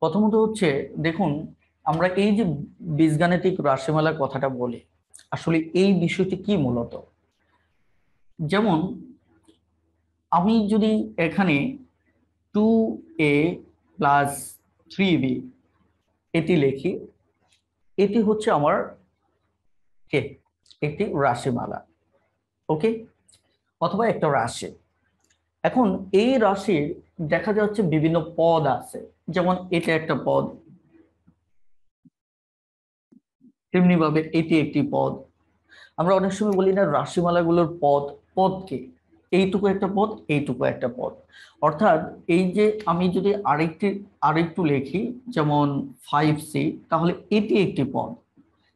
প্রথমত হচ্ছে দেখুন, আমরা এই যে বীজগাণিতিক রাশিমালার কথাটা বলি, আসলে এই বিষয়টি কি মূলত। যেমন আমি যদি এখানে 2a প্লাস 3b এটি লিখি, এটি হচ্ছে আমার কে একটি রাশিমালা। ওকে, অথবা একটা রাশি। এখন এই রাশির দেখা যাচ্ছে বিভিন্ন পদ আছে, যেমন এটা একটা পদ, তেমনি ভাবে এটি একটি পদ। আমরা অনেক সময় বলি না রাশিমালাগুলোর পদ, পদ কি, এইটুকু একটা পদ, এইটুকু একটা পদ। অর্থাৎ এই যে আমি যদি আরেকটু লিখি, যেমন 5c, তাহলে এটি একটি পদ।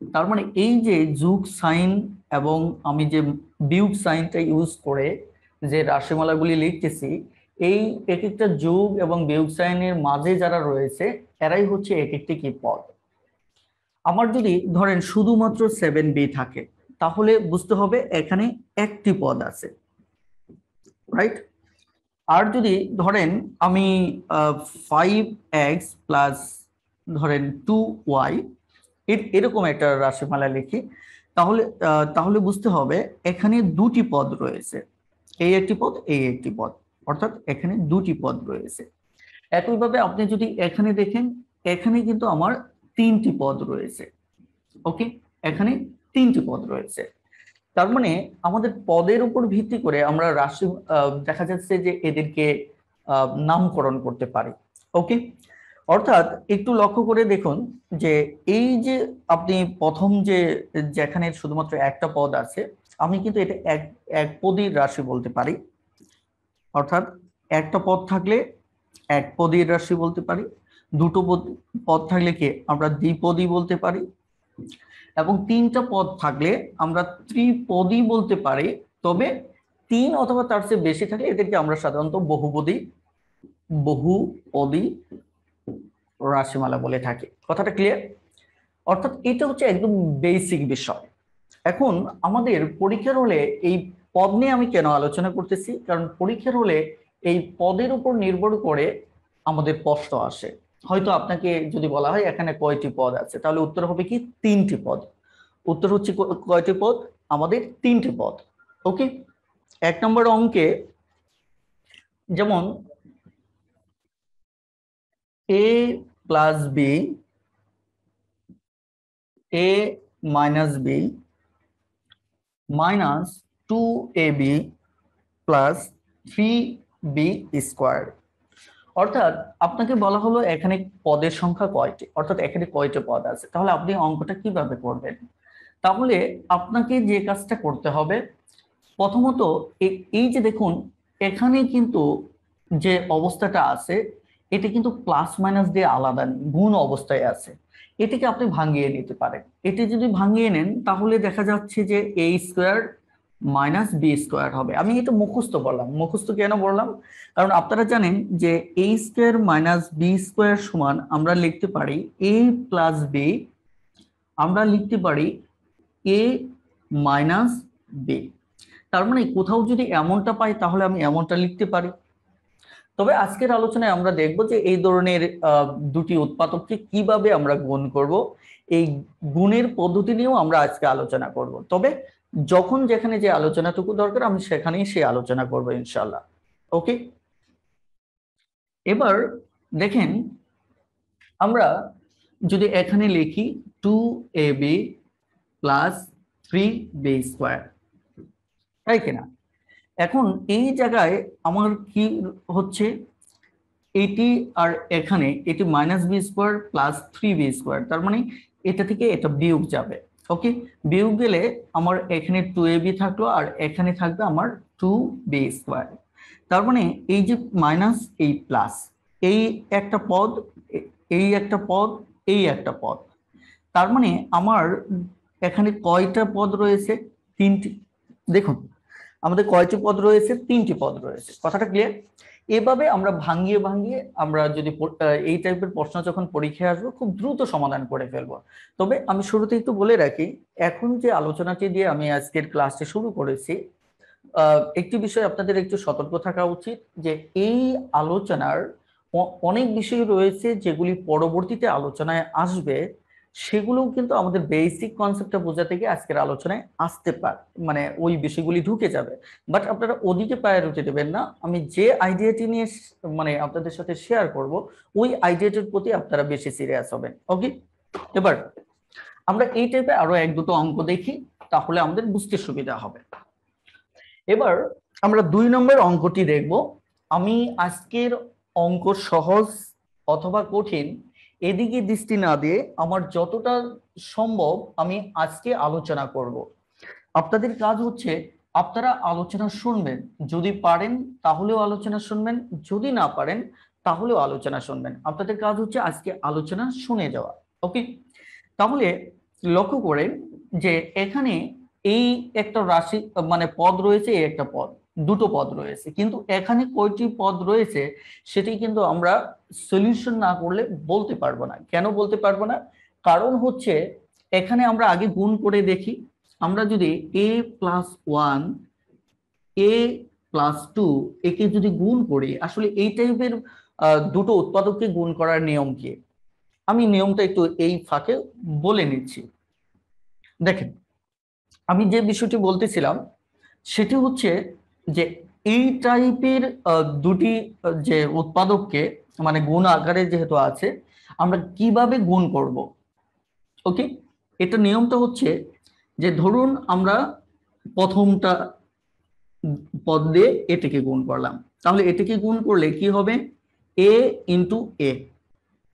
তার মানে এই যে যোগ সাইন এবং আমি যে বিয়োগ সাইনটা ইউজ করে যে রাশিমালাগুলি লিখতেছি, এই এক একটা যোগ এবং বিয়োগ সাইনের মাঝে যারা রয়েছে এরাই হচ্ছে এক একটি কি পদ। আমার যদি ধরেন শুধুমাত্র 7b থাকে, তাহলে বুঝতে হবে এখানে একটি পদ আছে, রাইট। আর যদি ধরেন আমি 5x প্লাস ধরেন 2y এরকম একটা রাশিমালা লিখি, তাহলে তাহলে বুঝতে হবে এখানে দুটি পদ রয়েছে, এই একটি পদ, এই একটি পদ, অর্থাৎ এখানে দুটি পদ রয়েছে। একইভাবে আপনি যদি এখানে দেখেন, এখানে কিন্তু আমার তিনটি পদ রয়েছে। ওকে, এখানে তিনটি পদ রয়েছে। তার মানে আমাদের পদের উপর ভিত্তি করে আমরা রাশি দেখা যাচ্ছে যে এদেরকে নামকরণ করতে পারি। ওকে, অর্থাৎ একটু লক্ষ্য করে দেখুন যে এই যে আপনি প্রথম যে যেখানে শুধুমাত্র একটা পদ আছে, আমি কিন্তু এটা এক এক পদীর রাশি বলতে পারি। অর্থাৎ একটা পদ থাকলে এক পদীর রাশি বলতে পারি, দুটো পদ থাকলে কি আমরা দ্বিপদী বলতে পারি, এবং তিনটা পদ থাকলে আমরা ত্রিপদী বলতে পারি। তবে তিন অথবা তার চেয়ে বেশি থাকলে এদেরকে আমরা সাধারণত বহুপদী রাশিমালা বলে থাকি। কথাটা ক্লিয়ার? অর্থাৎ এটা হচ্ছে একদম বেসিক বিষয়। এখন আমাদের পরীক্ষার হলে এই পদ নিয়ে আমি কেন আলোচনা করতেছি, কারণ পরীক্ষার হলে এই পদের উপর নির্ভর করে আমাদের প্রশ্ন আসে। হয়তো আপনাকে যদি বলা হয় এখানে কয়টি পদ আছে, তাহলে উত্তর হবে কি তিনটি পদ। উত্তর হচ্ছে কয়টি পদ? আমাদের তিনটি পদ। ওকে, এক নম্বর অঙ্কে যেমন a plus B, a minus B minus 2ab plus 3b square. অর্থাৎ আপনাকে বলা হলো এখানে পদের সংখ্যা কয়টি, অর্থাৎ এখানে কয়টি পদ আছে, তাহলে আপনি অঙ্কটা কিভাবে করবেন? তাহলে আপনাকে যে কাজটা করতে হবে, প্রথমত এই যে দেখুন এখানে কিন্তু যে অবস্থাটা আছে, এটা কিন্তু প্লাস মাইনাস দিয়ে আলাদা নেই, গুণ অবস্থায় আছে। এটাকে আপনি ভাঙিয়ে নিতে পারেন। এটি যদি ভাঙিয়ে নেন তাহলে দেখা যাচ্ছে যে a square minus B square হবে। আমি এটা মুখস্থ বললাম, মুখস্থ কেন বললাম, কারণ আপনারা জানেন যে a square minus B square সমান আমরা লিখতে পারি a প্লাস বি, আমরা লিখতে পারি a মাইনাস বি। তার মানে কোথাও যদি এমনটা পাই তাহলে আমি এমনটা লিখতে পারি। তবে আজকের আলোচনায় আমরা দেখব যে এই ধরনের দুটি উৎপাদককে কিভাবে আমরা গুণ করব, এই গুণের পদ্ধতি নিয়েও আমরা আজকে আলোচনা করব। তবে যখন যেখানে যে আলোচনাটুকু দরকার আমি সেখানেই সেই আলোচনা করব ইনশাআল্লাহ। ওকে, এবার দেখেন আমরা যদি এখানে লিখি 2ab প্লাস 3b স্কোয়ার, তাই কিনা? এখন এই জায়গায় আমার কি হচ্ছে, এটি আর এখানে এটি minus B square plus 3b square, তার মানে এটা থেকে এটা বিয়োগ যাবে। ওকে, বিয়োগ গেলে আমার এখানে 2ab থাকলো আর এখানে থাকবে আমার 2b স্কোয়ার। তার মানে এই যে মাইনাস এই প্লাস, এই একটা পদ, এই একটা পদ, এই একটা পদ। তার মানে আমার এখানে কয়টা পদ রয়েছে? তিনটি। দেখুন আমাদের কয়টি পদ রয়েছে? তিনটি পদ রয়েছে। কথাটা ক্লিয়ার? এভাবে আমরা ভাঙিয়ে ভাঙিয়ে আমরা যদি এই টাইপের প্রশ্ন যখন পরীক্ষায় আসবে খুব দ্রুত সমাধান করে ফেলবো। তবে আমি শুরুতে একটু বলে রাখি, এখন যে আলোচনাটি দিয়ে আমি আজকের ক্লাসটি শুরু করেছি, একটি বিষয় আপনাদের একটু সতর্ক থাকা উচিত যে এই আলোচনার অনেক বিষয় রয়েছে যেগুলি পরবর্তীতে আলোচনায় আসবে, সেগুলোও কিন্তু আমাদের বেসিক কনসেপ্টটা বোঝাতে গিয়ে আজকের আলোচনায় আসতে পারে, মানে ওই বিষয়গুলি ঢুকে যাবে। বাট আপনারা ওদিকে প্রায়োরিটি দেবেন না, আমি যে আইডিয়াটি নিয়ে মানে আপনাদের সাথে শেয়ার করব, ওই আইডিয়াটির প্রতি আপনারা বেশি সিরিয়াস হবেন। ওকে, এবার আমরা এই টাইপের আরো এক দুটো অঙ্ক দেখি, তাহলে আমাদের বুঝতে সুবিধা হবে। এবার আমরা 2 নম্বর অঙ্কটি দেখব। আমি আজকের অঙ্ক সহজ অথবা কঠিন এদিকে দৃষ্টি না দিয়ে আমার যতটা সম্ভব আমি আজকে আলোচনা করব। আপনাদের কাজ হচ্ছে আপনারা আলোচনা শুনবেন, যদি পারেন তাহলেও আলোচনা শুনবেন, যদি না পারেন তাহলেও আলোচনা শুনবেন। আপনাদের কাজ হচ্ছে আজকে আলোচনা শুনে যাওয়া। ওকে, তাহলে লক্ষ্য করেন যে এখানে এই একটা রাশি মানে পদ রয়েছে, এই একটা পদ, দুটো পদ রয়েছে, কিন্তু এখানে কয়টি পদ রয়েছে সেটি কিন্তু আমরা সলিউশন না করলে বলতে পারবো না। কেন বলতে পারবো না? কারণ হচ্ছে এখানে আমরা আগে গুণ করে দেখি। আমরা যদি a+1 a+2 একে যদি গুণ করি, আসলে এই টাইপের দুটো উৎপাদককে গুণ করার নিয়ম কি, আমি নিয়মটা একটু এই ফাঁকে বলে নিচ্ছি। দেখেন, আমি যে বিষয়টি বলতেছিলাম সেটি হচ্ছে যে এই টাইপের দুটি যে উৎপাদককে মানে গুণ আকারে যেহেতু আছে, আমরা কিভাবে গুণ করব। ওকে, এটা নিয়মটা হচ্ছে যে ধরুন আমরা প্রথমটা পদ দিয়ে এটাকে গুণ করলাম, তাহলে এটাকে গুণ করলে কি হবে, a ইন্টু এ,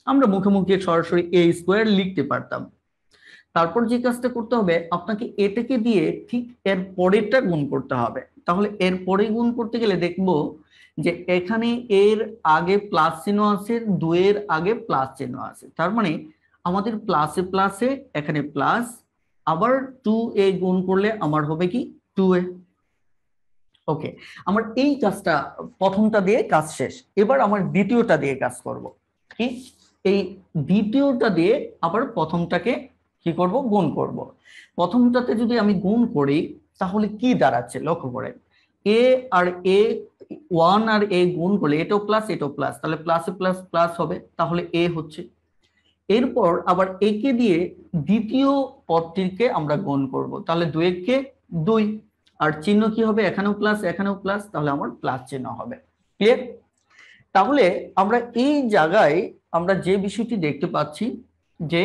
আমরা মুখে মুখে সরাসরি a² লিখতে পারতাম। তারপর যে কাজটা করতে হবে, আপনাকে এটাকে দিয়ে ঠিক এর পরেরটা গুণ করতে হবে। তাহলে এর পরে গুণ করতে গেলে দেখব যে এখানে এর আগে প্লাস চিহ্ন আছে, 2 এর আগে প্লাস চিহ্ন আছে, তার মানে আমাদের প্লাসে প্লাসে এখানে প্লাস, আবার 2a গুণ করলে আমার হবে কি 2a। ওকে, আমার এই কাজটা প্রথমটা দিয়ে কাজ শেষ। এবার আমার দ্বিতীয়টা দিয়ে কাজ করব। কি, এই দ্বিতীয়টা দিয়ে আবার প্রথমটাকে কি করব, গুণ করব। প্রথমটাতে যদি আমি গুণ করি তাহলে কি দাঁড়াচ্ছে লক্ষ্য করেন, এ আর এ, 1 আর এ গুণ করলে এটাও প্লাস এটাও প্লাস, তাহলে প্লাসে প্লাস প্লাস হবে, তাহলে এ হচ্ছে। এরপর আবার একে দিয়ে দ্বিতীয় পদটিকে আমরা গুণ করব, তাহলে 2 কে 2, আর চিহ্ন কি হবে, এখানেও প্লাস এখানেও প্লাস, তাহলে আমার প্লাস চিহ্ন হবে। ক্লিয়ার? তাহলে আমরা এই জায়গায় আমরা যে বিষয়টি দেখতে পাচ্ছি যে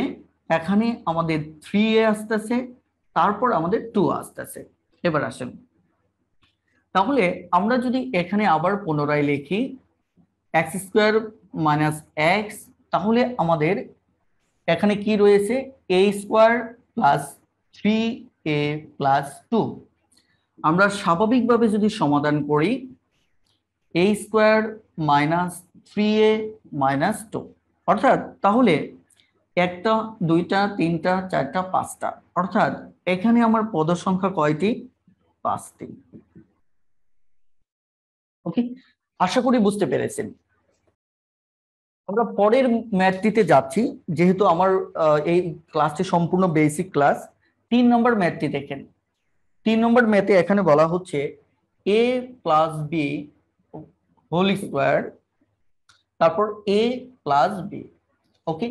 এখানে আমাদের 3a আসতেছে, তারপর আমাদের 2 আসতেছে। এবার আসেন, তাহলে আমরা যদি এখানে আবার পুনরায় লিখি x² - x, তাহলে আমাদের এখানে কি রয়েছে, a² + 3a + 2। আমরা স্বাভাবিকভাবে যদি সমাধান করি a² - 3a - 2, অর্থাৎ তাহলে একটা, দুইটা, তিনটা, চারটা, পাঁচটা, অর্থাৎ এখানে আমার পদ সংখ্যা কয়টি, 5টি। ওকে, আশা করি বুঝতে পেরেছেন। আমরা পরের ম্যাথটিতে যাচ্ছি, যেহেতু আমার এই ক্লাসটি সম্পূর্ণ বেসিক ক্লাস। 3 নম্বর ম্যাথটি দেখেন। 3 নম্বর ম্যাথে এখানে বলা হচ্ছে a + b হোল স্কোয়ার, তারপর a + b। ওকে,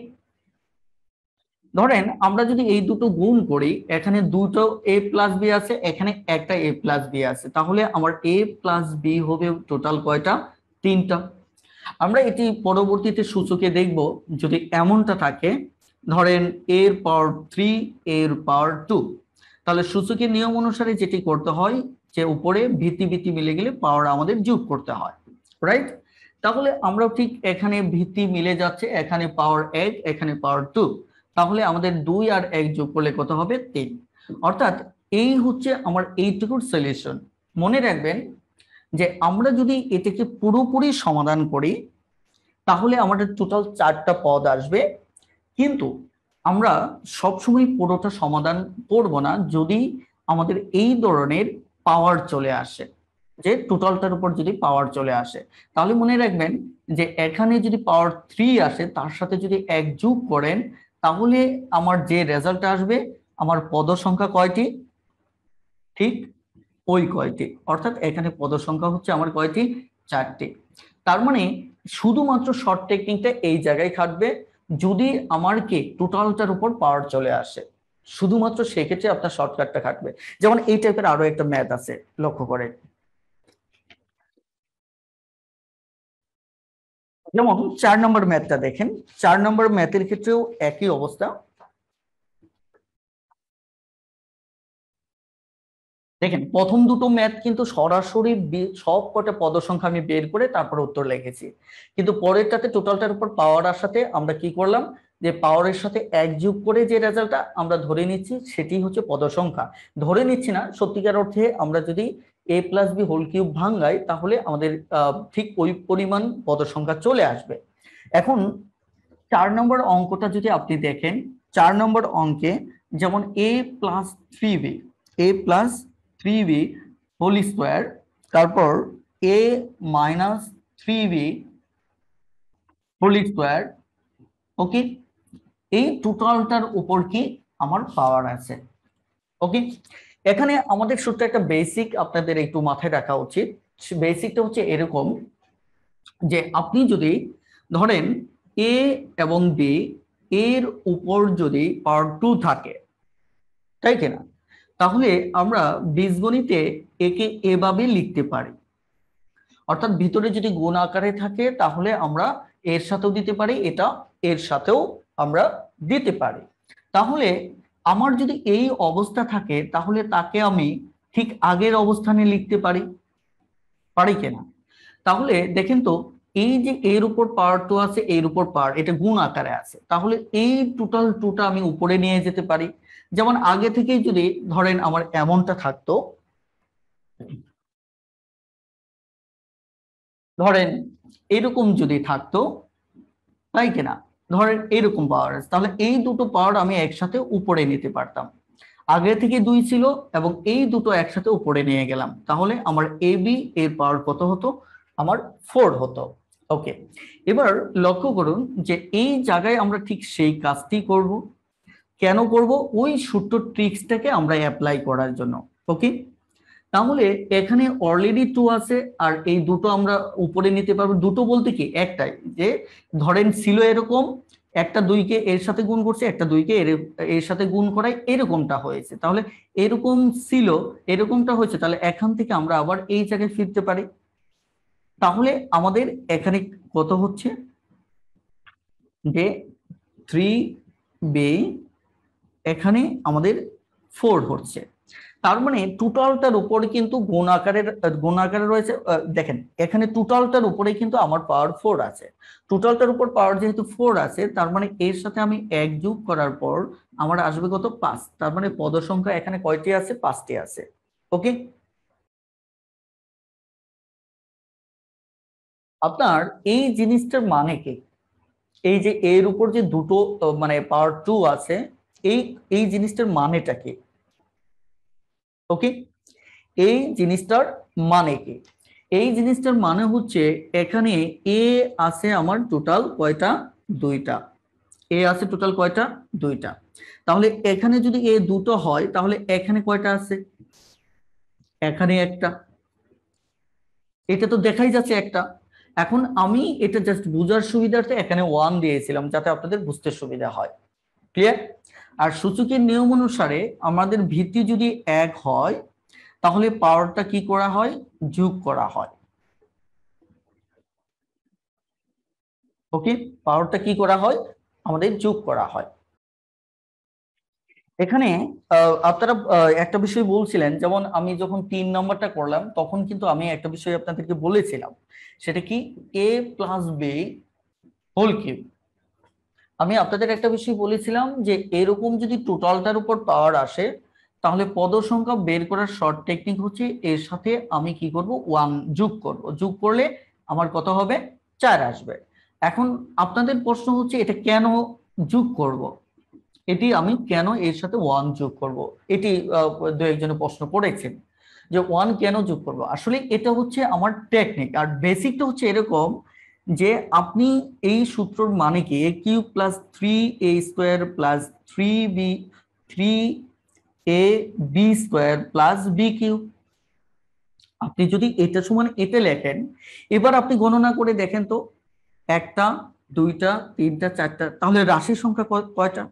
ধরেন আমরা যদি এই দুটো গুণ করি, এখানে দুটো a + b আছে, এখানে একটা a + b আছে, তাহলে আমার a + b হবে টোটাল কয়টা, 3টা। আমরা এটি পরবর্তীতে সূচকে দেখব, যদি এমনটা থাকে ধরেন এর পাওয়ার 3 এর পাওয়ার 2, তাহলে সূচকের নিয়ম অনুসারে যেটি করতে হয় যে উপরে ভিত্তি ভিত্তি মিলে গেলে পাওয়ার আমাদের যোগ করতে হয়, রাইট? তাহলে আমরাও ঠিক এখানে ভিত্তি মিলে যাচ্ছে, এখানে পাওয়ার 1 এখানে পাওয়ার 2, তাহলে আমাদের 2 আর 1 যোগ করলে কত হবে, 3। অর্থাৎ এই হচ্ছে আমার এইটুকুর সলিউশন। মনে রাখবেন যে আমরা যদি এটাকে পুরোপুরি সমাধান করি তাহলে আমাদের টোটাল 4টা পদ আসবে, কিন্তু আমরা সবসময় পুরোটা সমাধান করব না যদি আমাদের এই ধরনের পাওয়ার চলে আসে, যে টোটালটার উপর যদি পাওয়ার চলে আসে। তাহলে মনে রাখবেন যে এখানে যদি পাওয়ার 3 আসে, তার সাথে যদি 1 যোগ করেন, তাহলে আমার যে রেজাল্ট আসবে, আমার পদ সংখ্যা কয়টি, ঠিক ওই কয়টি, অর্থাৎ এখানে পদ সংখ্যা হচ্ছে আমার কয়টি, 4টি। তার মানে শুধুমাত্র শর্ট টেকনিকটা এই জায়গায় খাটবে যদি আমার কি টোটালটার উপর পাওয়ার চলে আসে, শুধুমাত্র সেক্ষেত্রে আপনার শর্টকাটটা খাটবে। যেমন এই টাইপের আরো একটা ম্যাথ আছে, লক্ষ্য করেন। যেমন 4 নম্বর ম্যাথটা দেখেন, 4 নম্বর ম্যাথের ক্ষেত্রেও একই অবস্থা। দেখেন প্রথম দুটো ম্যাথ কিন্তু সরাসরি সব কটা পদ সংখ্যা আমি বের করে তারপর উত্তর লিখেছি, কিন্তু পরেরটাতে টোটালটার উপর পাওয়ার আসাতে আমরা কি করলাম, যে পাওয়ারের সাথে এক যোগ করে যে রেজাল্টটা আমরা ধরে নিচ্ছি সেটি হচ্ছে পদ সংখ্যা। ধরে নিচ্ছি না, সত্যিকার অর্থে আমরা যদি a+b হোল কিউব ভাঙাই তাহলে আমাদের ঠিক ওই পরিমাণ পদ সংখ্যা চলে আসবে। এখন 4 নম্বর অঙ্কটা যদি আপনি দেখেন, 4 নম্বর অঙ্কে যেমন a+3b, a+3b হোল স্কোয়ার, তারপর a-3b হোল স্কোয়ার, ওকে, এই টোটালটার উপর কি আমার পাওয়ার আছে। ওকে, এখানে আমাদের সূত্র একটা বেসিক আপনাদের একটু মাথায় রাখা উচিত। বেসিকটা হচ্ছে এরকম যে আপনি যদি ধরেন এ এবং বি এর উপর যদি পাওয়ার 2 থাকে, তাই কিনা, তাহলে আমরা বীজগণিতে একে এভাবে লিখতে পারি। অর্থাৎ ভিতরে যদি গুণ আকারে থাকে তাহলে আমরা এর সাথেও দিতে পারি, এটা এর সাথেও আমরা দিতে পারি। তাহলে আমার যদি এই অবস্থা থাকে তাহলে তাকে আমি ঠিক আগের অবস্থানে লিখতে পারি, পারি কিনা। তাহলে দেখেন তো, এই যে এর উপর পাওয়ার 2 আছে, এর উপর পাওয়ার, এটা গুণ আকারে আছে, তাহলে এই টোটাল 2টা আমি উপরে নিয়ে যেতে পারি। যেমন আগে থেকেই যদি ধরেন আমার এমনটা থাকতো, ধরেন এরকম যদি থাকতো, তাই কিনা, ধরেন এরকম পাওয়ার আছে, তাহলে এই দুটো পাওয়ার আমি একসাথে উপরে নিতে পারতাম। আগে থেকে 2 ছিল এবং এই দুটো একসাথে উপরে নিয়ে গেলাম, তাহলে আমার এবি এর পাওয়ার কত হতো, আমার 4 হতো। ওকে, এবার লক্ষ্য করুন যে এই জায়গায় আমরা ঠিক সেই কাজটি করব। কেন করব, ওই সূত্র ট্রিক্সটাকে আমরা অ্যাপ্লাই করার জন্য। ওকে, তাহলে এখানে অলরেডি 2 আছে আর এই দুটো আমরা উপরে নিতে পারবো। দুটো বলতে কি একটাই, যে ধরেন ছিল এরকম, একটা 2কে এর সাথে গুণ করছে, একটা 2কে এর সাথে গুণ করায় এরকমটা হয়েছে, তাহলে এরকম ছিল, এরকমটা হয়েছে, তাহলে এখান থেকে আমরা আবার এই জায়গায় ফিরতে পারি। তাহলে আমাদের এখানে কত হচ্ছে, যে 3b, এখানে আমাদের 4 হচ্ছে। তার মানে টোটালটার উপরে কিন্তু গুণাকারে রয়েছে। দেখেন এখানে টোটালটার উপরে কিন্তু আমার পাওয়ার 4 আছে। টোটালটার উপর পাওয়ার যেহেতু 4 আছে, তার মানে এর সাথে আমি 1 যোগ করার পর আমার আসবে কত, 5। তার মানে পদ সংখ্যা এখানে কয়টি আছে, 5টি আছে। ওকে, আপনার এই জিনিসটার মানে কি, এই যে এর উপর যে দুটো মানে পাওয়ার 2 আছে, এই এই জিনিসটার মানেটা কি। ওকে, এই জিনিসটার মানে কি, এই জিনিসটার মানে হচ্ছে এখানে এ আছে আমার টোটাল কয়টা, 2টা। এ আছে টোটাল কয়টা, 2টা। তাহলে এখানে যদি এ দুটো হয় তাহলে এখানে কয়টা আছে, এখানে একটা, এটা তো দেখাই যাচ্ছে একটা। এখন আমি এটা জাস্ট বোঝার সুবিধার্থে এখানে 1 দিয়েছিলাম যাতে আপনাদের বুঝতে সুবিধা হয়। ক্লিয়ার। আর সূচকের নিয়ম অনুসারে আমাদের ভিত্তি যদি 1 হয় তাহলে পাওয়ারটা কি করা হয়, যোগ করা হয়। ওকে, পাওয়ারটা কি করা হয়, আমাদের যোগ করা হয়। এখানে আপনারা একটা বিষয় বলছিলেন, যেমন আমি যখন 3 নম্বরটা করলাম তখন কিন্তু আমি একটা বিষয় আপনাদেরকে বলেছিলাম, সেটা কি a+b হোল কিউব। আমি আপনাদের একটা বিষয় বলেছিলাম যে এরকম যদি টোটালটার উপর পাওয়ার আসে তাহলে পদ সংখ্যা বের করার শর্ট টেকনিক হচ্ছে এর সাথে আমি কি করব, 1 যোগ করব, যোগ করলে আমার কত হবে, 4 আসবে। এখন আপনাদের প্রশ্ন হচ্ছে এটা কেন যোগ করব, এটি আমি কেন এর সাথে 1 যোগ করব, এটি দু একজনে প্রশ্ন করেছেন যে 1 কেন যোগ করব। আসলে এটা হচ্ছে আমার টেকনিক। আর বেসিকটা হচ্ছে এরকম যে আপনি এই সূত্রর মানে কি, a³ + 3a² + 3ab² + b³। আপনি যদি এটা সমান এটা লেখেন, এবার আপনি গণনা করে দেখেন তো, একটা, দুইটা, তিনটা, চারটা, তাহলে রাশির সংখ্যা কয়টা?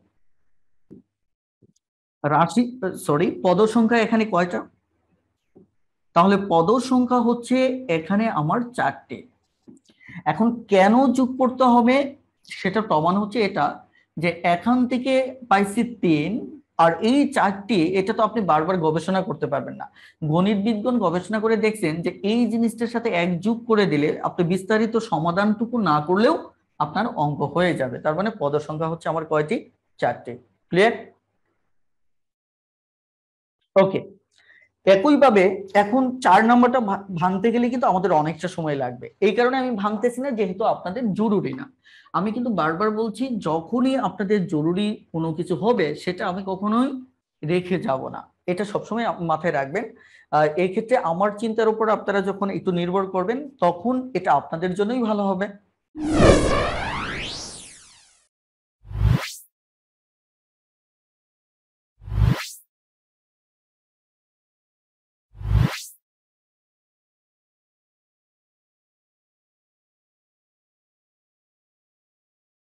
রাশি, সরি, পদ সংখ্যা এখানে কয়টা? তাহলে পদ সংখ্যা হচ্ছে এখানে আমার চারটে। এখন কেন যোগ করতে হবে সেটা প্রমাণ হচ্ছে এটা, যে এখান থেকে পাইছি 3, আর এই চারটি, এটা তো আপনি বারবার গবেষণা করতে পারবেন না। গণিতবিদগণ গবেষণা করে দেখছেন যে এই জিনিসটার সাথে এক যোগ করে দিলে আপনি বিস্তারিত সমাধানটুকু না করলেও আপনার অঙ্ক হয়ে যাবে। তার মানে পদ সংখ্যা হচ্ছে আমার কয়টি? চারটি। ক্লিয়ার? ওকে। একইভাবে এখন 4 নম্বরটা ভাঙতে গেলে কিন্তু আমাদের অনেকটা সময় লাগবে, এই কারণে আমি ভাঙতেছি না, যেহেতু আপনাদের জরুরি না। আমি কিন্তু বারবার বলছি, যখনই আপনাদের জরুরি কোনো কিছু হবে সেটা আমি কখনোই রেখে যাব না, এটা সবসময় মাথায় রাখবেন। এই ক্ষেত্রে আমার চিন্তার উপর আপনারা যখন একটু নির্ভর করবেন, তখন এটা আপনাদের জন্যই ভালো হবে।